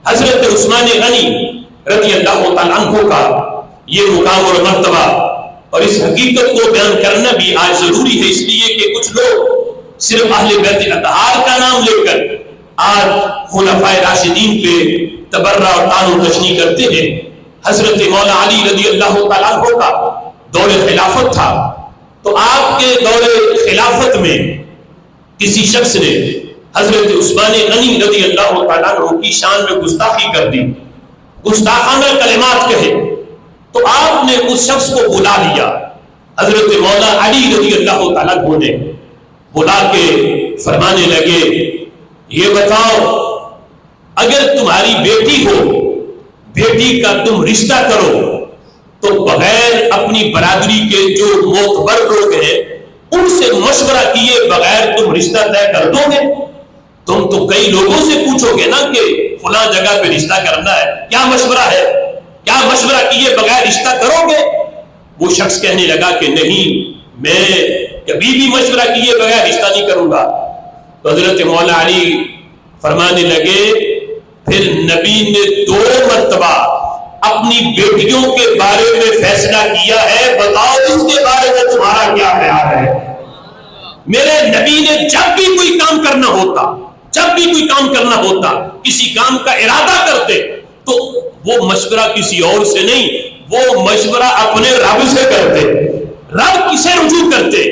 حضرت عثمان غنی رضی اللہ تعالیٰ عنہ کا یہ مقام اور مرتبہ اور اس حقیقت کو بیان کرنا بھی آج ضروری ہے، اس لیے کہ کچھ لوگ صرف اہل بیت اطہار کا نام لے کر آج خلفائے راشدین پہ تبرہ اور طعن و تشنیع کرتے ہیں۔ حضرت مولا علی رضی اللہ تعالیٰ عنہ کا دور خلافت تھا، تو آپ کے دور خلافت میں کسی شخص نے حضرت عثمان غنی رضی اللہ تعالیٰ عنہ کی شان میں گستاخی کر دی، گستاخانہ کلمات کہے، تو آپ نے اس شخص کو بلا لیا۔ حضرت مولا علی رضی اللہ تعالیٰ عنہ نے بلا کے فرمانے لگے، یہ بتاؤ اگر تمہاری بیٹی ہو، بیٹی کا تم رشتہ کرو تو بغیر اپنی برادری کے جو معتبر لوگ ہیں ان سے مشورہ کیے بغیر تم رشتہ طے کر دو گے؟ تم تو کئی لوگوں سے پوچھو گے نا کہ فلاں جگہ پہ رشتہ کرنا ہے، کیا مشورہ ہے، کیا مشورہ کیے بغیر رشتہ کرو گے؟ وہ شخص کہنے لگا کہ نہیں، میں کبھی بھی مشورہ کیے بغیر رشتہ نہیں کروں گا۔ تو حضرت مولا علی فرمانے لگے، پھر نبی نے 2 مرتبہ اپنی بیٹیوں کے بارے میں فیصلہ کیا ہے، بتاؤ اس کے بارے میں تمہارا کیا خیال ہے؟ میرے نبی نے جب بھی کوئی کام کرنا ہوتا، کسی کام کا ارادہ کرتے تو وہ مشورہ کسی اور سے نہیں، وہ مشورہ اپنے رب سے کرتے، رب کسے رجوع کرتے؟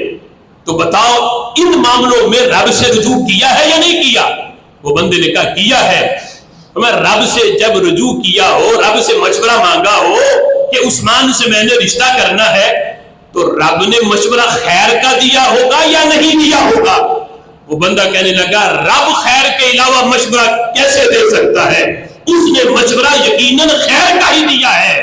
تو بتاؤ ان معاملوں میں رب سے رجوع کیا ہے یا نہیں کیا؟ وہ بندے نے کہا کیا ہے۔ میں رب سے جب رجوع کیا ہو، رب سے مشورہ مانگا ہو کہ عثمان سے میں نے رشتہ کرنا ہے، تو رب نے مشورہ خیر کا دیا ہوگا یا نہیں دیا ہوگا؟ وہ بندہ کہنے لگا رب خیر کے علاوہ مشورہ کیسے دے سکتا ہے، اس نے مشورہ یقیناً خیر کا ہی دیا ہے۔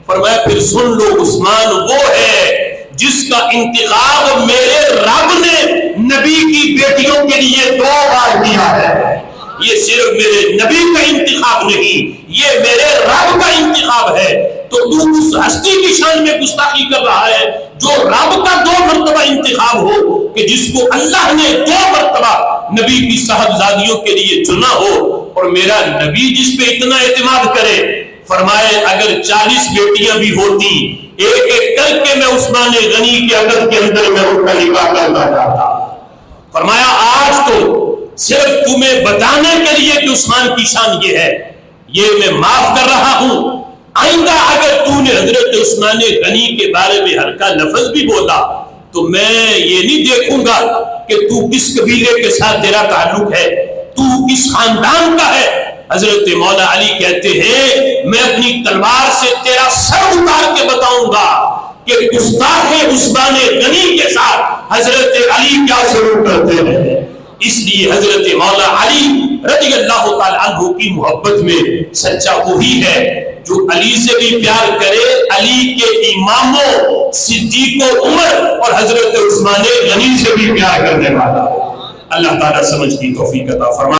فرمایا پھر سن لو، عثمان وہ ہے جس کا انتخاب میرے رب نے نبی کی بیٹیوں کے لیے 2 بار کیا ہے۔ یہ صرف میرے نبی کا انتخاب نہیں، یہ میرے رب کا انتخاب ہے۔ تو تو اس ہستی کی شان میں گستاخی کر رہا ہے جو رب کا 2 مرتبہ انتخاب ہو، کہ جس کو اللہ نے 2 مرتبہ نبی کی صاحبزادیوں کے لیے چنا ہو، اور میرا نبی جس پہ اتنا اعتماد کرے۔ فرمائے اگر 40 بیٹیاں بھی ہوتی، ایک ایک کر کے میں عثمان غنی کے عقد کے اندر میں ان کا نکاح کرنا چاہتا۔ فرمایا آج تو صرف تمہیں بتانے کے لیے کہ عثمان کی شان یہ ہے، یہ میں معاف کر رہا ہوں۔ آئندہ اگر تو نے حضرت عثمان غنی کے بارے میں ہلکا لفظ بھی بولا تو میں یہ نہیں دیکھوں گا کہ تو کس قبیلے کے ساتھ تیرا تعلق ہے، تو کس خاندان کا ہے۔ حضرت مولا علی کہتے ہیں میں اپنی تلوار سے تیرا سر اتار کے بتاؤں گا کہ گستاخ عثمان غنی کے ساتھ حضرت علی کیا سلوک کرتے ہیں۔ اس لیے حضرت مولا علی رضی اللہ تعالی عنہ کی محبت میں سچا وہی ہے جو علی سے بھی پیار کرے، علی کے اماموں صدیق و عمر اور حضرت عثمان غنی سے بھی پیار کرنے والا۔ اللہ تعالیٰ سمجھ کی توفیق عطا فرمائے۔